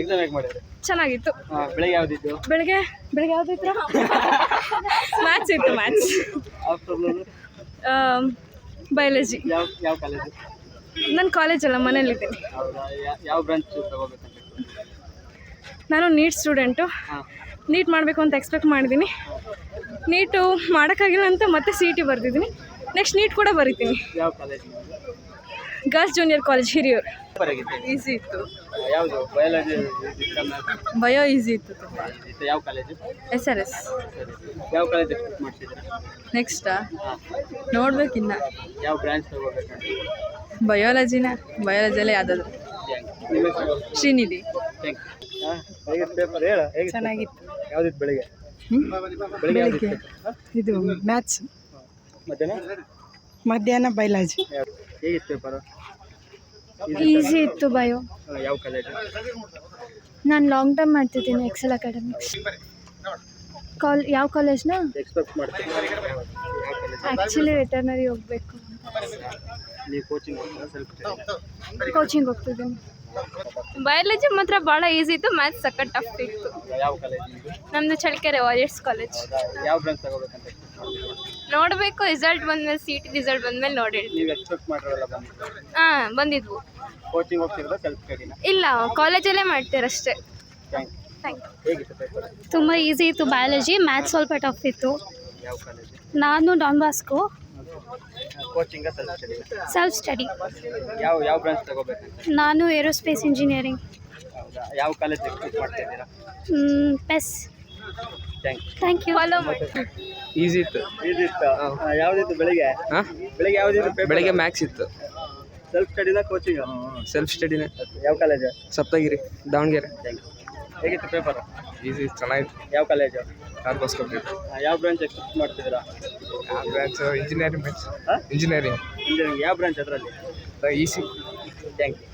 Exam ಹೇಗೆ ಮಾಡಿದ್ರಿ? ಚೆನ್ನಾಗಿತ್ತು. ಬೆಳಗ್ಗೆ ಯಾವ್ದಿತ್ತು? ಬೆಳಗ್ಗೆ ಯಾವ್ದಿತ್ತು? ಮ್ಯಾಥ್ಸ್ ಇತ್ತು. ಮ್ಯಾಥ್ಸ್. Afternoon biology. ಯಾವ ಕಾಲೇಜು? ನನ್ನ ಕಾಲೇಜಲ್ಲ, ಮನೇಲಿದ್ದೀನಿ. ಹೌದಾ? ಯಾವ ಬ್ರಾಂಚ್ ತಗೋಬೇಕಂತ? ನಾನು ನೀಟ್ ಸ್ಟೂಡೆಂಟು. ನೀಟ್ ಮಾಡಬೇಕು ಅಂತ ಎಕ್ಸ್ಪೆಕ್ಟ್ ಮಾಡಿದ್ದೀನಿ. ನೀಟು ಮಾಡೋಕ್ಕಾಗಿಲ್ಲ ಅಂತ ಮತ್ತೆ CET ಬರೆದಿದ್ದೀನಿ. ನೆಕ್ಸ್ಟ್ ನೀಟ್ ಕೂಡ ಬರೀತೀನಿ. ಯಾವ college? Girls junior college, Hiriyur. Easy ಇತ್ತು. ಯಾವುದು? ಬಯಾಲಜಿ? ಬಯೋ ಈಸಿ ಇತ್ತು. ಯಾವ ಕಾಲೇಜು? SRS. ಯಾವ ಕಾಲೇಜ್ ಎಕ್ಸ್ಪೆಕ್ಟ್ ಮಾಡ್ತಿದ್ದೀರಾ? ನೆಕ್ಸ್ಟಾ ನೋಡ್ಬೇಕಿನ್ನ. ಯಾವ ಬ್ರಾಂಚ್ ತಗೋಬೇಕಂತ? ಬಯಾಲಜಿಯಲ್ಲೇ ಯಾವುದಾದ್ರು. ಶ್ರೀನಿಧಿ. ಪೇಪರ್ ಹೇಳ. ಚೆನ್ನಾಗಿತ್ತು. ಯಾವ್ದಿತ್ತು ಬೆಳಿಗ್ಗೆ? ಬೆಳಿಗ್ಗೆ ಇದು ಮ್ಯಾಥ್ಸ್, ಮಧ್ಯಾಹ್ನ ಬಯಾಲಜಿ. ಹೇಗಿತ್ತು ಪೇಪರ್? ಈಸಿ ಇತ್ತು. ಬಯೋ. ಯಾವ ಕಾಲೇಜ್? ನಾನು ಲಾಂಗ್ ಟರ್ಮ್ ಮಾಡ್ತಿದ್ದೀನಿ, ಎಕ್ಸೆಲ್ ಅಕಾಡೆಮಿಕ್ಸ್. ಯಾವ ಕಾಲೇಜ್ನ? ಎಕ್ಸ್ಪೆಕ್ಟ್ ಮಾಡ್ತೀನಿ. ಆ್ಯಕ್ಚುಲಿ ವೆಟರ್ನರಿ ಹೋಗಬೇಕು. ನೀವು ಕೋಚಿಂಗ್ ಕೋಚಿಂಗ್ ಹೋಗ್ತಿದ್ದೀನಿ. ಬಯಾಲಜಿ ಮಾತ್ರ ಭಾಳ ಈಸಿ ಇತ್ತು. ಮ್ಯಾಥ್ಸ್ ಸಖತ್ ಟಫ್ ಇತ್ತು. ಯಾವ ಕಾಲೇಜ್? ನಮ್ಮದು ಚಳ್ಳಕೆರೆ ವಾರಿಯರ್ಸ್ ಕಾಲೇಜ್. ಯಾವ ಬ್ರಾಂಚ್ ತಗೋಬೇಕಂತ? ನೋಡಬೇಕು, ರಿಸಲ್ಟ್ ಬಂದಮೇಲೆ CET ರಿಸಲ್ಟ್ ಬಂದಮೇಲೆ ನೋಡಿ. ನೀವು ಎಕ್ಸ್ಪೆಕ್ಟ್ ಮಾಡಿರೋಲ್ಲ ಬಂದಿದ್ದು? ಬಂದಿದ್ವು. Coaching ಹೋಗ್ತಿರೋದ self ಸ್ಟಡಿನ? ಇಲ್ಲ, ಕಾಲೇಜಲ್ಲೇ ಮಾಡ್ತೀರಷ್ಟೇ. Thank thank you. ಹೇಗಿತ್ತು ಪೇಪರ್? ತುಂಬ ಈಸಿ ಇತ್ತು ಬಯಾಲಜಿ. ಮ್ಯಾಥ್ಸ್ ಸ್ವಲ್ಪ ಟಫ್ ಇತ್ತು. ಯಾವ ಕಾಲೇಜ್? ನಾನು Don Bosco. ಕೋಚಿಂಗ self ಸ್ಟಡಿನ? Self study. ಯಾವ ಬ್ರಾಂಚ್ ತಗೋಬೇಕಂತ? ನಾನು ಏರೋಸ್ಪೇಸ್ ಇಂಜಿನಿಯರಿಂಗ್. ಹೌದಾ? ಯಾವ ಕಾಲೇಜ್ ಎಕ್ಸ್ಪೆಕ್ಟ್ ಮಾಡ್ತಿದ್ದೀರಾ? ಪೆಸ್. Thank you. ಫಾಲೋ ಮಾಡಿ. ಈಸಿ ಇತ್ತು. ಇದಿತ್ತು. ಯಾವ್ದಿತ್ತು ಬೆಳಿಗ್ಗೆ? ಬೆಳಿಗ್ಗೆ ಯಾವ್ದಿತ್ತು ಪೇಪರ್? ಬೆಳಗ್ಗೆ ಮ್ಯಾಥ್ಸ್ ಇತ್ತು. Self ಸ್ಟಡಿನ coaching? ಸೆಲ್ಫ್ ಸ್ಟಡಿನೇ. ಯಾವ ಕಾಲೇಜು? ಸಪ್ತಗಿರಿ, ದಾವಣಗೆರೆ. ಹೇಗಿತ್ತು ಪೇಪರ್? ಈಸಿ ಚೆನ್ನಾಗಿತ್ತು. ಯಾವ ಕಾಲೇಜು? Don Bosco. ಯಾವ ಬ್ರಾಂಚ್ ಎಕ್ಸ್ಪೆಕ್ಟ್ ಮಾಡ್ತಿದ್ದೀರಾ? ಯಾವ ಬ್ರಾಂಚ್? ಇಂಜಿನಿಯರಿಂಗ್. ಇಂಜಿನಿಯರಿಂಗ್. ಯಾವ ಬ್ರಾಂಚ್ ಅದರಲ್ಲಿ? ಈಸಿ. Thank you.